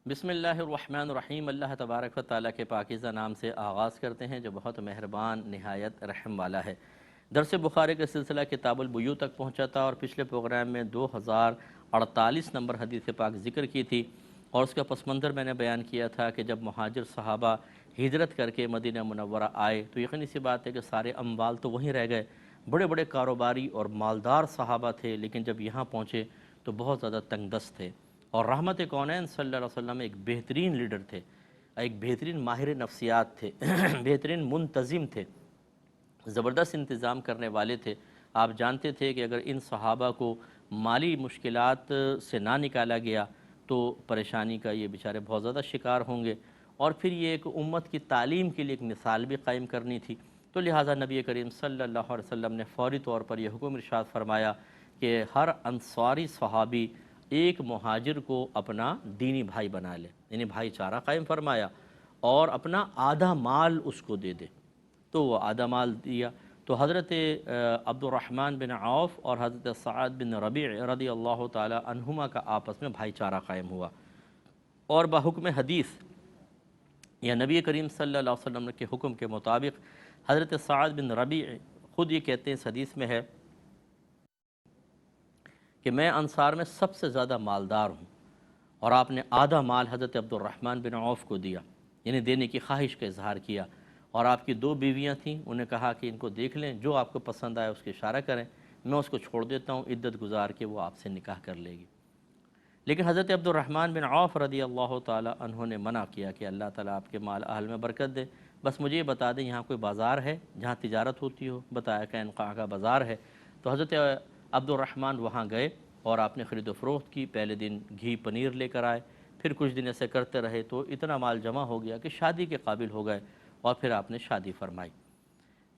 بسم اللہ الرحمن الرحیم۔ اللہ تبارک و تعالیٰ کے پاکیزہ نام سے آغاز کرتے ہیں جو بہت مہربان نہایت رحم والا ہے۔ درس بخاری کا سلسلہ کتاب البیوع تک پہنچا تھا اور پچھلے پروگرام میں 2048 نمبر حدیث پاک ذکر کی تھی، اور اس کا پس منظر میں نے بیان کیا تھا کہ جب مہاجر صحابہ ہجرت کر کے مدینہ منورہ آئے تو یقینی سی بات ہے کہ سارے اموال تو وہیں رہ گئے، بڑے بڑے کاروباری اور مالدار صحابہ تھے، لیکن جب یہاں پہنچے تو بہت زیادہ تنگ دست تھے۔ اور رحمت کونین صلی اللہ علیہ وسلم ایک بہترین لیڈر تھے، ایک بہترین ماہر نفسیات تھے، بہترین منتظم تھے، زبردست انتظام کرنے والے تھے۔ آپ جانتے تھے کہ اگر ان صحابہ کو مالی مشکلات سے نہ نکالا گیا تو پریشانی کا یہ بیچارے بہت زیادہ شکار ہوں گے، اور پھر یہ ایک امت کی تعلیم کے لیے ایک مثال بھی قائم کرنی تھی۔ تو لہٰذا نبی کریم صلی اللہ علیہ وسلم نے فوری طور پر یہ حکم ارشاد فرمایا کہ ہر انصاری صحابی ایک مہاجر کو اپنا دینی بھائی بنا لے، یعنی بھائی چارہ قائم فرمایا، اور اپنا آدھا مال اس کو دے دے۔ تو وہ آدھا مال دیا تو حضرت عبد الرحمن بن عوف اور حضرت سعد بن ربیع رضی اللہ تعالی عنہما کا آپس میں بھائی چارہ قائم ہوا، اور بحکم حدیث یا نبی کریم صلی اللہ علیہ وسلم کے حکم کے مطابق حضرت سعد بن ربیع خود یہ کہتے ہیں، اس حدیث میں ہے کہ میں انصار میں سب سے زیادہ مالدار ہوں، اور آپ نے آدھا مال حضرت عبد الرحمن بن عوف کو دیا، یعنی دینے کی خواہش کا اظہار کیا۔ اور آپ کی 2 بیویاں تھیں، انہیں کہا کہ ان کو دیکھ لیں، جو آپ کو پسند آئے اس کے اشارہ کریں، میں اس کو چھوڑ دیتا ہوں، عدت گزار کے وہ آپ سے نکاح کر لے گی۔ لیکن حضرت عبد الرحمن بن عوف رضی اللہ تعالی عنہ نے منع کیا کہ اللہ تعالیٰ آپ کے مال اہل میں برکت دے، بس مجھے یہ بتا دیں یہاں کوئی بازار ہے جہاں تجارت ہوتی ہو۔ بتایا کہ قینقاع کا بازار ہے۔ تو حضرت عبد الرحمن وہاں گئے اور آپ نے خرید و فروخت کی۔ پہلے دن گھی پنیر لے کر آئے، پھر کچھ دن ایسے کرتے رہے تو اتنا مال جمع ہو گیا کہ شادی کے قابل ہو گئے، اور پھر آپ نے شادی فرمائی۔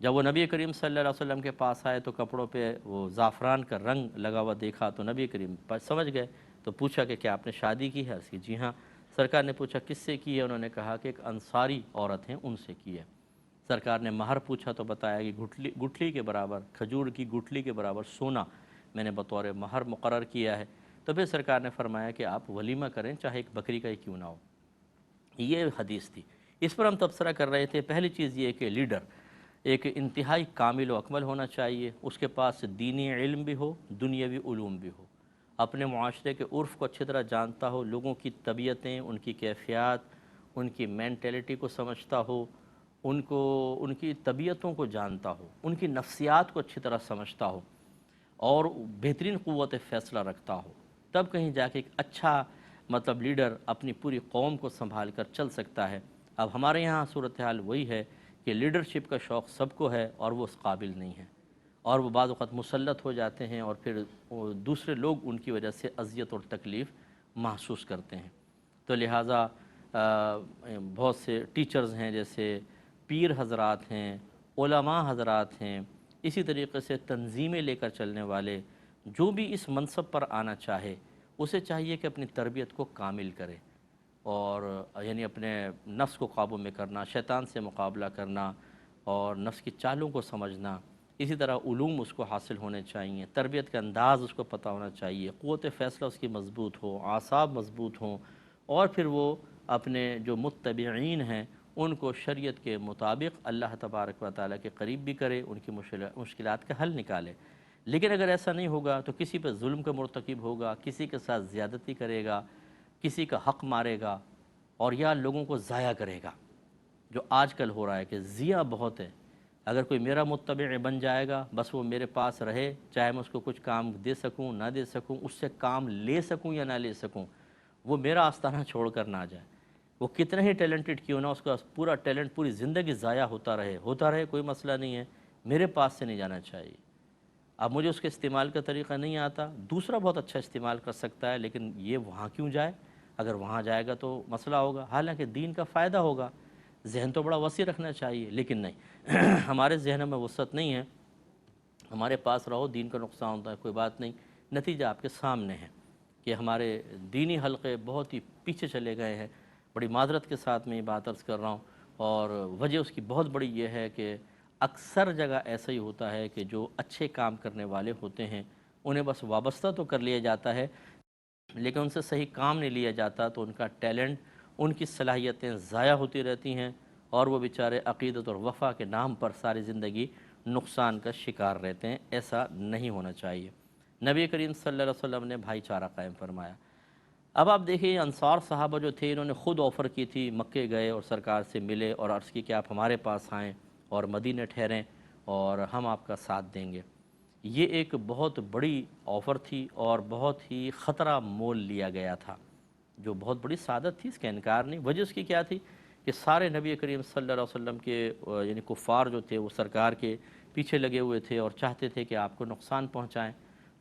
جب وہ نبی کریم صلی اللہ علیہ وسلم کے پاس آئے تو کپڑوں پہ وہ زعفران کا رنگ لگا ہوا دیکھا تو نبی کریم سمجھ گئے، تو پوچھا کہ کیا آپ نے شادی کی ہے؟ اس کی جی ہاں۔ سرکار نے پوچھا کس سے کی ہے؟ انہوں نے کہا کہ ایک انصاری عورت ہیں، ان سے کی ہے۔ سرکار نے مہر پوچھا تو بتایا کہ گٹھلی کے برابر، کھجور کی گٹھلی کے برابر سونا میں نے بطور مہر مقرر کیا ہے۔ تو پھر سرکار نے فرمایا کہ آپ ولیمہ کریں، چاہے ایک بکری کا ہی کیوں نہ ہو۔ یہ حدیث تھی، اس پر ہم تبصرہ کر رہے تھے۔ پہلی چیز یہ کہ لیڈر ایک انتہائی کامل و اکمل ہونا چاہیے، اس کے پاس دینی علم بھی ہو، دنیاوی علوم بھی ہو، اپنے معاشرے کے عرف کو اچھی طرح جانتا ہو، لوگوں کی طبیعتیں، ان کی کیفیات، ان کی مینٹیلٹی کو سمجھتا ہو، ان کی طبیعتوں کو جانتا ہو، ان کی نفسیات کو اچھی طرح سمجھتا ہو، اور بہترین قوت فیصلہ رکھتا ہو، تب کہیں جا کے ایک اچھا لیڈر اپنی پوری قوم کو سنبھال کر چل سکتا ہے۔ اب ہمارے یہاں صورتحال وہی ہے کہ لیڈرشپ کا شوق سب کو ہے اور وہ اس قابل نہیں ہے، اور وہ بعض اوقات مسلط ہو جاتے ہیں، اور پھر دوسرے لوگ ان کی وجہ سے اذیت اور تکلیف محسوس کرتے ہیں۔ تو لہٰذا بہت سے ٹیچرز ہیں، جیسے پیر حضرات ہیں، علماء حضرات ہیں، اسی طریقے سے تنظیمیں لے کر چلنے والے، جو بھی اس منصب پر آنا چاہے اسے چاہیے کہ اپنی تربیت کو کامل کرے، اور یعنی اپنے نفس کو قابو میں کرنا، شیطان سے مقابلہ کرنا، اور نفس کی چالوں کو سمجھنا، اسی طرح علوم اس کو حاصل ہونے چاہیے، تربیت کا انداز اس کو پتہ ہونا چاہیے، قوت فیصلہ اس کی مضبوط ہو، اعصاب مضبوط ہوں، اور پھر وہ اپنے جو متبعین ہیں ان کو شریعت کے مطابق اللہ تبارک و تعالیٰ کے قریب بھی کرے، ان کی مشکلات کا حل نکالے۔ لیکن اگر ایسا نہیں ہوگا تو کسی پہ ظلم کا مرتکب ہوگا، کسی کے ساتھ زیادتی کرے گا، کسی کا حق مارے گا، اور یا لوگوں کو ضائع کرے گا، جو آج کل ہو رہا ہے کہ ضیاع بہت ہے۔ اگر کوئی میرا متبع بن جائے گا، بس وہ میرے پاس رہے، چاہے میں اس کو کچھ کام دے سکوں نہ دے سکوں، اس سے کام لے سکوں یا نہ لے سکوں، وہ میرا آستانہ چھوڑ کر نہ جائے۔ وہ کتنا ہی ٹیلنٹڈ کیوں نہ، اس کا پورا ٹیلنٹ پوری زندگی ضائع ہوتا رہے، کوئی مسئلہ نہیں ہے، میرے پاس سے نہیں جانا چاہیے۔ اب مجھے اس کے استعمال کا طریقہ نہیں آتا، دوسرا بہت اچھا استعمال کر سکتا ہے، لیکن یہ وہاں کیوں جائے؟ اگر وہاں جائے گا تو مسئلہ ہوگا، حالانکہ دین کا فائدہ ہوگا۔ ذہن تو بڑا وسیع رکھنا چاہیے، لیکن نہیں، ہمارے ذہن میں وسعت نہیں ہے، ہمارے پاس رہو، دین کا نقصان ہوتا ہے، کوئی بات نہیں۔ نتیجہ آپ کے سامنے ہے کہ ہمارے دینی حلقے بہت ہی پیچھے چلے گئے ہیں۔ بڑی معذرت کے ساتھ میں یہ بات عرض کر رہا ہوں، اور وجہ اس کی بہت بڑی یہ ہے کہ اکثر جگہ ایسا ہی ہوتا ہے کہ جو اچھے کام کرنے والے ہوتے ہیں انہیں بس وابستہ تو کر لیا جاتا ہے، لیکن ان سے صحیح کام نہیں لیا جاتا تو ان کا ٹیلنٹ، ان کی صلاحیتیں ضائع ہوتی رہتی ہیں اور وہ بیچارے عقیدت اور وفا کے نام پر ساری زندگی نقصان کا شکار رہتے ہیں۔ ایسا نہیں ہونا چاہیے۔ نبی کریم صلی اللہ علیہ وسلم نے بھائی چارہ قائم فرمایا۔ اب آپ دیکھیے انصار صحابہ جو تھے، انہوں نے خود آفر کی تھی، مکے گئے اور سرکار سے ملے اور عرض کی کہ آپ ہمارے پاس آئیں اور مدینہ ٹھہریں اور ہم آپ کا ساتھ دیں گے۔ یہ ایک بہت بڑی آفر تھی اور بہت ہی خطرہ مول لیا گیا تھا، جو بہت بڑی سعادت تھی، اس کا انکار نہیں۔ وجہ اس کی کیا تھی کہ سارے نبی کریم صلی اللہ علیہ وسلم کے یعنی کفار جو تھے وہ سرکار کے پیچھے لگے ہوئے تھے اور چاہتے تھے کہ آپ کو نقصان پہنچائیں۔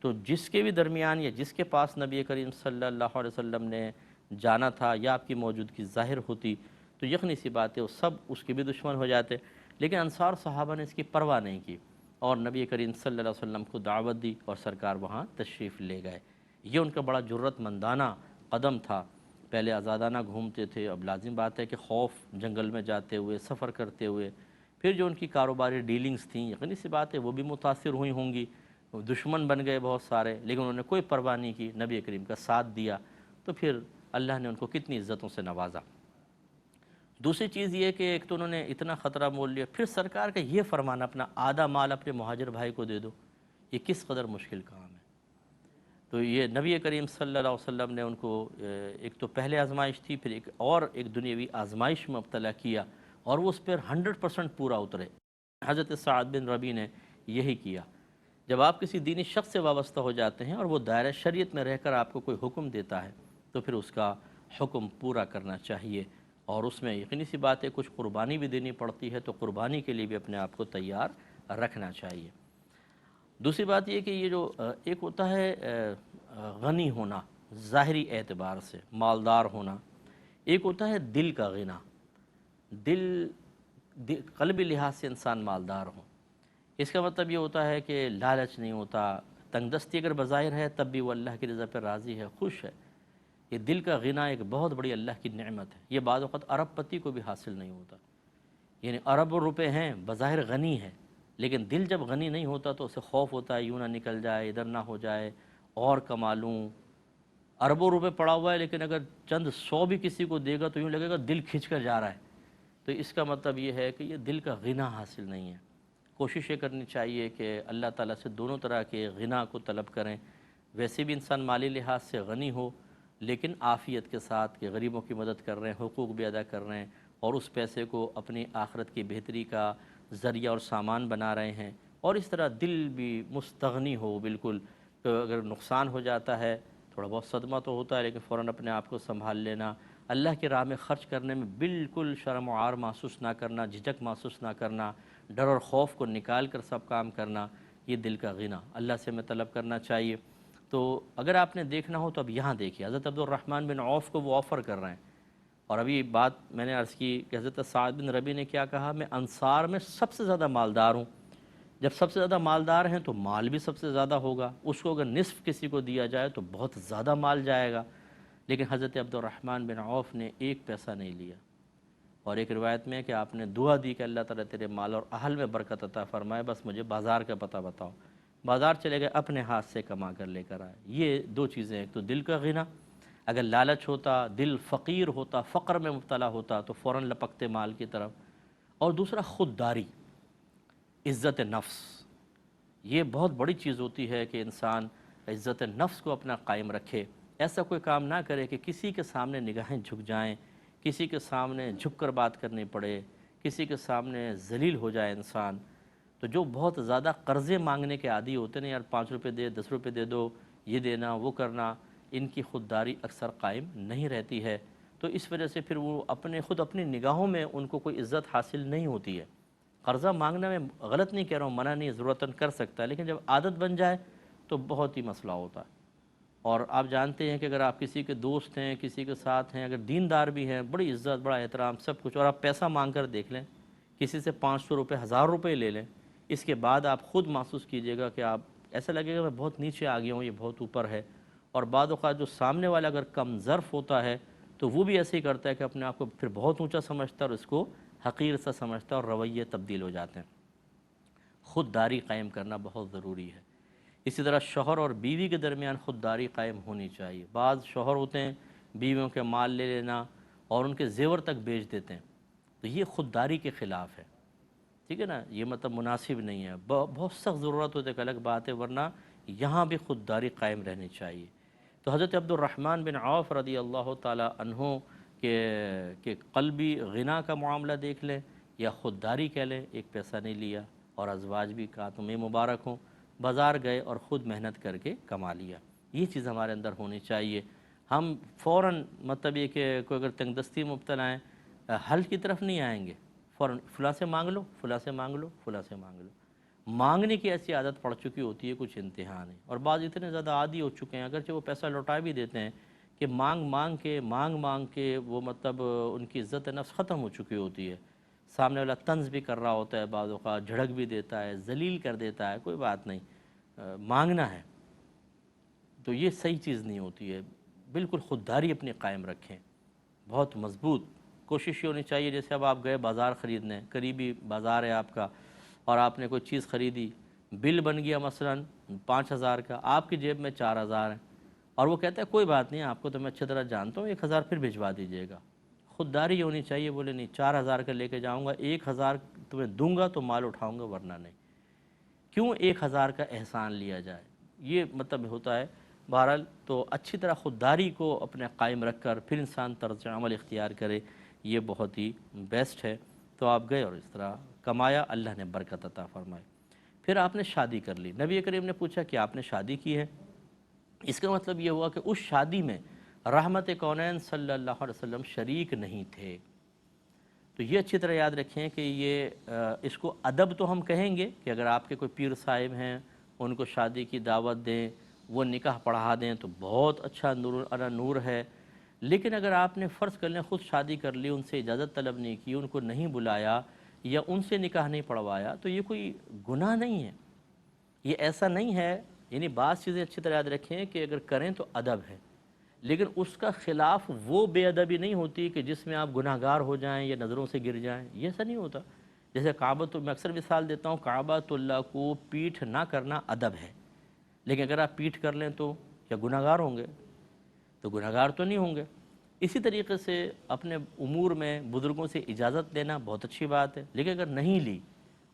تو جس کے بھی درمیان یا جس کے پاس نبی کریم صلی اللہ علیہ وسلم نے جانا تھا یا آپ کی موجودگی ظاہر ہوتی تو یقینی سی بات ہے وہ سب اس کے بھی دشمن ہو جاتے، لیکن انصار صحابہ نے اس کی پرواہ نہیں کی اور نبی کریم صلی اللہ علیہ وسلم کو دعوت دی اور سرکار وہاں تشریف لے گئے۔ یہ ان کا بڑا جرت مندانہ قدم تھا۔ پہلے آزادانہ گھومتے تھے، اب لازم بات ہے کہ خوف جنگل میں جاتے ہوئے، سفر کرتے ہوئے، پھر جو ان کی کاروباری ڈیلنگز تھیں، یقینی سی بات ہے وہ بھی متاثر ہوئی ہوں گی، دشمن بن گئے بہت سارے، لیکن انہوں نے کوئی پرواہ نہیں کی، نبی کریم کا ساتھ دیا، تو پھر اللہ نے ان کو کتنی عزتوں سے نوازا۔ دوسری چیز یہ کہ ایک تو انہوں نے اتنا خطرہ مول لیا، پھر سرکار کا یہ فرمانا اپنا آدھا مال اپنے مہاجر بھائی کو دے دو، یہ کس قدر مشکل کام ہے۔ تو یہ نبی کریم صلی اللہ علیہ وسلم نے ان کو ایک تو پہلے آزمائش تھی، پھر ایک دنیاوی آزمائش میں مبتلا کیا اور وہ اس پر 100% پورا اترے۔ حضرت سعد بن ربی نے یہی کیا۔ جب آپ کسی دینی شخص سے وابستہ ہو جاتے ہیں اور وہ دائرہ شریعت میں رہ کر آپ کو کوئی حکم دیتا ہے تو پھر اس کا حکم پورا کرنا چاہیے، اور اس میں یقینی سی بات ہے کچھ قربانی بھی دینی پڑتی ہے تو قربانی کے لیے بھی اپنے آپ کو تیار رکھنا چاہیے۔ دوسری بات یہ کہ یہ جو ایک ہوتا ہے غنی ہونا ظاہری اعتبار سے، مالدار ہونا، ایک ہوتا ہے دل کا غنا، دل قلبی لحاظ سے انسان مالدار ہو۔ اس کا مطلب یہ ہوتا ہے کہ لالچ نہیں ہوتا، تنگ دستی اگر بظاہر ہے تب بھی وہ اللہ کی رضا پہ راضی ہے، خوش ہے۔ یہ دل کا غنا ایک بہت بڑی اللہ کی نعمت ہے، یہ بعض اوقات ارب پتی کو بھی حاصل نہیں ہوتا۔ یعنی اربوں روپے ہیں، بظاہر غنی ہے، لیکن دل جب غنی نہیں ہوتا تو اسے خوف ہوتا ہے یوں نہ نکل جائے، ادھر نہ ہو جائے، اور کما لوں۔ اربوں روپے پڑا ہوا ہے لیکن اگر چند 100 بھی کسی کو دے گا تو یوں لگے گا دل کھنچ کر جا رہا ہے، تو اس کا مطلب یہ ہے کہ یہ دل کا غنا حاصل نہیں ہے۔ کوشش یہ کرنی چاہیے کہ اللہ تعالیٰ سے دونوں طرح کے غنا کو طلب کریں۔ ویسے بھی انسان مالی لحاظ سے غنی ہو لیکن عافیت کے ساتھ کہ غریبوں کی مدد کر رہے ہیں، حقوق بھی ادا کر رہے ہیں اور اس پیسے کو اپنی آخرت کی بہتری کا ذریعہ اور سامان بنا رہے ہیں، اور اس طرح دل بھی مستغنی ہو بالکل۔ تو اگر نقصان ہو جاتا ہے تھوڑا بہت صدمہ تو ہوتا ہے لیکن فوراً اپنے آپ کو سنبھال لینا، اللہ کی راہ میں خرچ کرنے میں بالکل شرم و عار محسوس نہ کرنا، جھجک محسوس نہ کرنا، ڈر اور خوف کو نکال کر سب کام کرنا، یہ دل کا غنا اللہ سے ہمیں طلب کرنا چاہیے۔ تو اگر آپ نے دیکھنا ہو تو اب یہاں دیکھیے، حضرت عبد الرحمن بن عوف کو وہ آفر کر رہے ہیں، اور ابھی بات میں نے عرض کی کہ حضرت سعد بن ربی نے کیا کہا، میں انصار میں سب سے زیادہ مالدار ہوں۔ جب سب سے زیادہ مالدار ہیں تو مال بھی سب سے زیادہ ہوگا، اس کو اگر نصف کسی کو دیا جائے تو بہت زیادہ مال جائے گا، لیکن حضرت عبد الرحمن بن عوف نے ایک پیسہ نہیں لیا، اور ایک روایت میں کہ آپ نے دعا دی کہ اللہ تعالیٰ تیرے مال اور اہل میں برکت عطا فرمائے، بس مجھے بازار کا پتہ بتاؤ۔ بازار چلے گئے، اپنے ہاتھ سے کما کر لے کر آئے۔ یہ دو چیزیں، ایک تو دل کا غنا، اگر لالچ ہوتا، دل فقیر ہوتا، فقر میں مبتلا ہوتا تو فوراً لپکتے مال کی طرف، اور دوسرا خودداری، عزت نفس۔ یہ بہت بڑی چیز ہوتی ہے کہ انسان عزت نفس کو اپنا قائم رکھے، ایسا کوئی کام نہ کرے کہ کسی کے سامنے نگاہیں جھک جائیں، کسی کے سامنے جھک کر بات کرنی پڑے، کسی کے سامنے ذلیل ہو جائے انسان۔ تو جو بہت زیادہ قرضے مانگنے کے عادی ہوتے ہیں، یار 5 روپے دے، 10 روپے دے دو، یہ دینا وہ کرنا، ان کی خودداری اکثر قائم نہیں رہتی ہے، تو اس وجہ سے پھر وہ اپنی نگاہوں میں ان کو کوئی عزت حاصل نہیں ہوتی ہے۔ قرضہ مانگنا میں غلط نہیں کہہ رہا ہوں، منع نہیں، ضرورتاً کر سکتا ہے، لیکن جب عادت بن جائے تو بہت ہی مسئلہ ہوتا ہے۔ اور آپ جانتے ہیں کہ اگر آپ کسی کے دوست ہیں، کسی کے ساتھ ہیں، اگر دیندار بھی ہیں، بڑی عزت، بڑا احترام، سب کچھ، اور آپ پیسہ مانگ کر دیکھ لیں، کسی سے 500 روپے، 1000 روپے لے لیں، اس کے بعد آپ خود محسوس کیجئے گا کہ آپ ایسا لگے گا میں بہت نیچے آ گیا ہوں، یہ بہت اوپر ہے۔ اور بعض اوقات جو سامنے والا اگر کم ظرف ہوتا ہے تو وہ بھی ایسے ہی کرتا ہے کہ اپنے آپ کو پھر بہت اونچا سمجھتا ہے اور اس کو حقیر سا سمجھتا ہے اور رویے تبدیل ہو جاتے ہیں۔ خودداری قائم کرنا بہت ضروری ہے۔ اسی طرح شوہر اور بیوی کے درمیان خودداری قائم ہونی چاہیے۔ بعض شوہر ہوتے ہیں بیویوں کے مال لے لینا اور ان کے زیور تک بیچ دیتے ہیں، تو یہ خودداری کے خلاف ہے، ٹھیک ہے نا، یہ مطلب مناسب نہیں ہے۔ بہت سخت ضرورت ہوتی ہے ایک الگ بات ہے، ورنہ یہاں بھی خودداری قائم رہنی چاہیے۔ تو حضرت عبد الرحمن بن عوف رضی اللہ تعالی عنہ کہ قلبی غنا کا معاملہ دیکھ لیں یا خودداری کہہ لیں، ایک پیسہ نہیں لیا اور ازواج بھی کہا تمہیں مبارک ہوں، بازار گئے اور خود محنت کر کے کما لیا۔ یہ چیز ہمارے اندر ہونی چاہیے۔ ہم فوراً مطلب یہ کہ کوئی اگر تنگ دستی مبتلا ہیں، حل کی طرف نہیں آئیں گے، فوراً فلاں سے مانگ لو، فلاں سے مانگ لو، فلاں سے مانگ لو۔ مانگنے کی ایسی عادت پڑ چکی ہوتی ہے، کچھ انتہا نہیں، اور بعض اتنے زیادہ عادی ہو چکے ہیں اگرچہ وہ پیسہ لوٹا بھی دیتے ہیں کہ مانگ مانگ کے وہ مطلب ان کی عزت نفس ختم ہو چکی ہوتی ہے، سامنے والا طنز بھی کر رہا ہوتا ہے، بعض اوقات جھڑک بھی دیتا ہے، ذلیل کر دیتا ہے، کوئی بات نہیں، مانگنا ہے تو یہ صحیح چیز نہیں ہوتی ہے۔ بالکل خودداری اپنی قائم رکھیں، بہت مضبوط کوشش یہ ہونی چاہیے۔ جیسے اب آپ گئے بازار خریدنے، قریبی بازار ہے آپ کا، اور آپ نے کوئی چیز خریدی، بل بن گیا مثلاً 5,000 کا، آپ کی جیب میں 4,000 ہیں، اور وہ کہتا ہے کوئی بات نہیں، آپ کو تو میں اچھی طرح جانتا ہوں، 1,000 پھر بھجوا دیجیے گا۔ خودداری یہ ہونی چاہیے، بولے نہیں 4,000 کا لے کے جاؤں گا، 1,000 تمہیں دوں گا تو مال اٹھاؤں گا ورنہ نہیں۔ کیوں 1,000 کا احسان لیا جائے، یہ مطلب ہوتا ہے۔ بہرحال تو اچھی طرح خودداری کو اپنے قائم رکھ کر پھر انسان طرز عمل اختیار کرے، یہ بہت ہی بیسٹ ہے۔ تو آپ گئے اور اس طرح کمایا، اللہ نے برکت عطا فرمائی۔ پھر آپ نے شادی کر لی، نبی کریم نے پوچھا کہ آپ نے شادی کی ہے؟ اس کا مطلب یہ ہوا کہ اس شادی میں رحمت کونین صلی اللہ علیہ وسلم شریک نہیں تھے۔ تو یہ اچھی طرح یاد رکھیں کہ یہ اس کو ادب تو ہم کہیں گے کہ اگر آپ کے کوئی پیر صاحب ہیں ان کو شادی کی دعوت دیں، وہ نکاح پڑھا دیں تو بہت اچھا، نور علی نور ہے۔ لیکن اگر آپ نے فرض کر لیں خود شادی کر لی، ان سے اجازت طلب نہیں کی، ان کو نہیں بلایا یا ان سے نکاح نہیں پڑھوایا، تو یہ کوئی گناہ نہیں ہے، یہ ایسا نہیں ہے۔ یعنی بعض چیزیں اچھی طرح یاد رکھیں کہ اگر کریں تو ادب ہے، لیکن اس کا خلاف وہ بے ادبی نہیں ہوتی کہ جس میں آپ گناہ گار ہو جائیں یا نظروں سے گر جائیں، یہ ایسا نہیں ہوتا۔ جیسے کعبۃ، میں اکثر مثال دیتا ہوں، کعبۃ اللہ کو پیٹھ نہ کرنا ادب ہے، لیکن اگر آپ پیٹھ کر لیں تو کیا گناہ گار ہوں گے؟ تو گناہ گار تو نہیں ہوں گے۔ اسی طریقے سے اپنے امور میں بزرگوں سے اجازت لینا بہت اچھی بات ہے، لیکن اگر نہیں لی،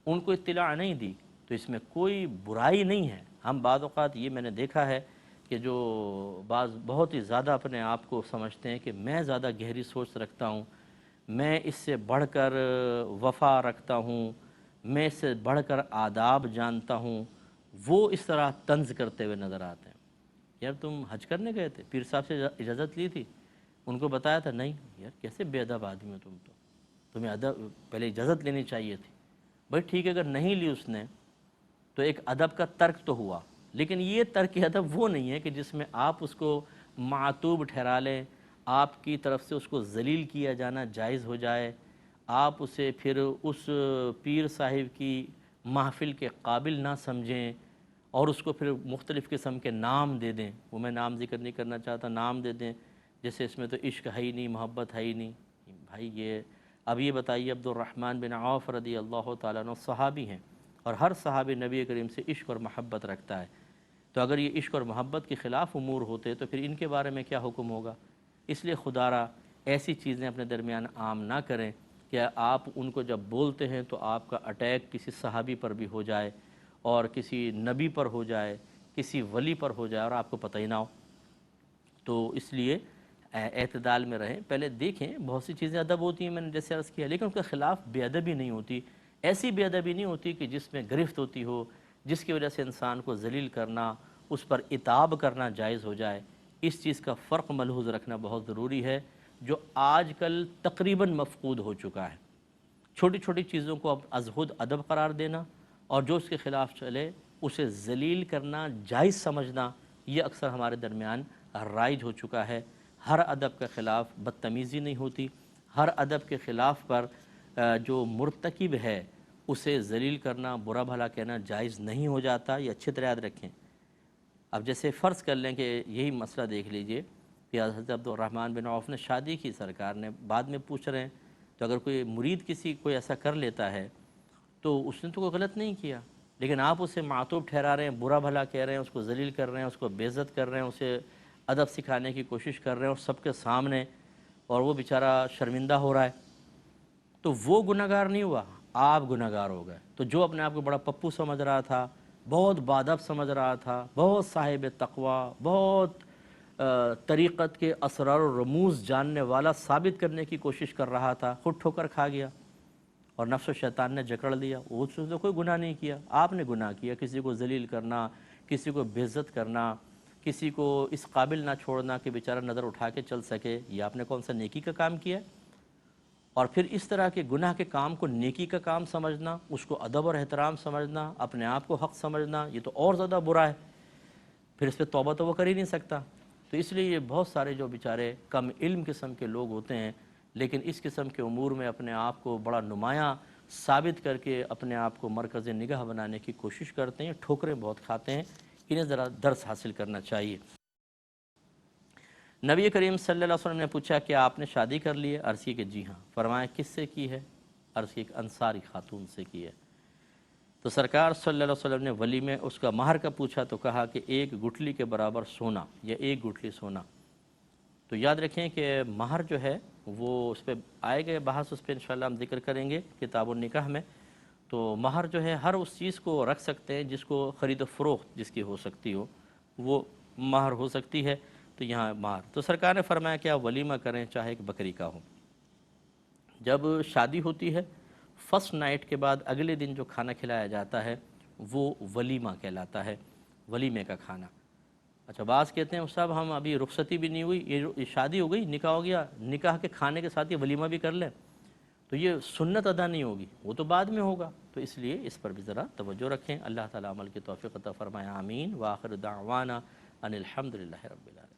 ان کو اطلاع نہیں دی، تو اس میں کوئی برائی نہیں ہے۔ ہم بعض اوقات یہ میں نے دیکھا ہے کہ جو بعض بہت ہی زیادہ اپنے آپ کو سمجھتے ہیں کہ میں زیادہ گہری سوچ رکھتا ہوں، میں اس سے بڑھ کر وفا رکھتا ہوں، میں اس سے بڑھ کر آداب جانتا ہوں، وہ اس طرح طنز کرتے ہوئے نظر آتے ہیں۔ یار تم حج کرنے گئے تھے، پیر صاحب سے اجازت لی تھی، ان کو بتایا تھا؟ نہیں۔ یار کیسے بے ادب آدمی ہو تم، تو تمہیں ادب پہلے اجازت لینی چاہیے تھی۔ بھائی ٹھیک ہے، اگر نہیں لی اس نے تو ایک ادب کا ترک تو ہوا، لیکن یہ ترک ادب وہ نہیں ہے کہ جس میں آپ اس کو معتوب ٹھہرا لیں، آپ کی طرف سے اس کو ذلیل کیا جانا جائز ہو جائے، آپ اسے پھر اس پیر صاحب کی محفل کے قابل نہ سمجھیں اور اس کو پھر مختلف قسم کے نام دے دیں۔ وہ میں نام ذکر نہیں کرنا چاہتا، نام دے دیں جیسے اس میں تو عشق ہے ہی نہیں، محبت ہے ہی نہیں۔ بھائی یہ اب یہ بتائیے، عبد الرحمن بن عوف رضی اللہ تعالیٰ عنہ صحابی ہیں، اور ہر صحابی نبی کریم سے عشق اور محبت رکھتا ہے، تو اگر یہ عشق اور محبت کے خلاف امور ہوتے تو پھر ان کے بارے میں کیا حکم ہوگا؟ اس لیے خدا را ایسی چیزیں اپنے درمیان عام نہ کریں کہ آپ ان کو جب بولتے ہیں تو آپ کا اٹیک کسی صحابی پر بھی ہو جائے اور کسی نبی پر ہو جائے، کسی ولی پر ہو جائے اور آپ کو پتہ ہی نہ ہو۔ تو اس لیے اعتدال میں رہیں، پہلے دیکھیں بہت سی چیزیں ادب ہوتی ہیں، میں نے جیسے عرض کیا، لیکن اس کے خلاف بے ادبی نہیں ہوتی، ایسی بے ادبی نہیں ہوتی کہ جس میں گرفت ہوتی ہو، جس کی وجہ سے انسان کو ذلیل کرنا، اس پر عتاب کرنا جائز ہو جائے۔ اس چیز کا فرق ملحوظ رکھنا بہت ضروری ہے، جو آج کل تقریباً مفقود ہو چکا ہے۔ چھوٹی چھوٹی چیزوں کو اب از خود ادب قرار دینا اور جو اس کے خلاف چلے اسے ذلیل کرنا، جائز سمجھنا، یہ اکثر ہمارے درمیان رائج ہو چکا ہے۔ ہر ادب کے خلاف بدتمیزی نہیں ہوتی، ہر ادب کے خلاف پر جو مرتکب ہے اسے ذلیل کرنا، برا بھلا کہنا جائز نہیں ہو جاتا، یہ اچھی طرح یاد رکھیں۔ اب جیسے فرض کر لیں کہ یہی مسئلہ دیکھ لیجئے کہ حضرت عبد الرحمن بن عوف نے شادی کی، سرکار نے بعد میں پوچھ رہے ہیں، تو اگر کوئی مرید کوئی ایسا کر لیتا ہے تو اس نے تو کوئی غلط نہیں کیا، لیکن آپ اسے معطوب ٹھہرا رہے ہیں، برا بھلا کہہ رہے ہیں، اس کو ذلیل کر رہے ہیں، اس کو بے عزت کر رہے ہیں، اسے ادب سکھانے کی کوشش کر رہے ہیں اور سب کے سامنے، اور وہ بیچارہ شرمندہ ہو رہا ہے، تو وہ گناہ گار نہیں ہوا، آپ گناہ گار ہو گئے۔ تو جو اپنے آپ کو بڑا پپو سمجھ رہا تھا، بہت بادب سمجھ رہا تھا، بہت صاحب تقوی، بہت طریقت کے اسرار و رموز جاننے والا ثابت کرنے کی کوشش کر رہا تھا، خود ٹھوکر کھا گیا اور نفس و شیطان نے جکڑ لیا۔ اس نے کوئی گناہ نہیں کیا، آپ نے گناہ کیا، کسی کو ذلیل کرنا، کسی کو بے عزت کرنا، کسی کو اس قابل نہ چھوڑنا کہ بیچارہ نظر اٹھا کے چل سکے، یہ آپ نے کون سا نیکی کا کام کیا؟ اور پھر اس طرح کے گناہ کے کام کو نیکی کا کام سمجھنا، اس کو ادب اور احترام سمجھنا، اپنے آپ کو حق سمجھنا، یہ تو اور زیادہ برا ہے، پھر اس پہ توبہ تو وہ کر ہی نہیں سکتا۔ تو اس لیے یہ بہت سارے جو بیچارے کم علم قسم کے لوگ ہوتے ہیں، لیکن اس قسم کے امور میں اپنے آپ کو بڑا نمایاں ثابت کر کے اپنے آپ کو مرکز نگاہ بنانے کی کوشش کرتے ہیں، ٹھوکریں بہت کھاتے ہیں، انہیں ذرا درس حاصل کرنا چاہیے۔ نبی کریم صلی اللہ علیہ وسلم نے پوچھا کہ آپ نے شادی کر لی ہے؟ عرض کی کہ جی ہاں۔ فرمایا کس سے کی ہے؟ عرض کی ایک انصاری خاتون سے کی ہے۔ تو سرکار صلی اللہ علیہ وسلم نے ولیمے اس کا مہر کا پوچھا تو کہا کہ 1 گٹھلی کے برابر سونا یا 1 گٹھلی سونا۔ تو یاد رکھیں کہ مہر جو ہے وہ اس پہ آئے گئے بحث، اس پہ انشاءاللہ ہم ذکر کریں گے کتاب النکاح میں۔ تو مہر جو ہے ہر اس چیز کو رکھ سکتے ہیں جس کو خرید و فروخت جس کی ہو سکتی ہو، وہ مہر ہو سکتی ہے۔ تو یہاں مہر، تو سرکار نے فرمایا کہ آپ ولیمہ کریں چاہے ایک بکری کا ہو۔ جب شادی ہوتی ہے، فرسٹ نائٹ کے بعد اگلے دن جو کھانا کھلایا جاتا ہے وہ ولیمہ کہلاتا ہے، ولیمے کا کھانا۔ اچھا، بعض کہتے ہیں صاحب ہم ابھی رخصتی بھی نہیں ہوئی، یہ شادی ہو گئی، نکاح ہو گیا، نکاح کے کھانے کے ساتھ یہ ولیمہ بھی کر لیں تو یہ سنت ادا نہیں ہوگی، وہ تو بعد میں ہوگا۔ تو اس لیے اس پر بھی ذرا توجہ رکھیں۔ اللہ تعالیٰ عمل کی توفیق عطا فرمائے، آمین۔ وآخر دعوانا ان الحمد للہ رب العالمین۔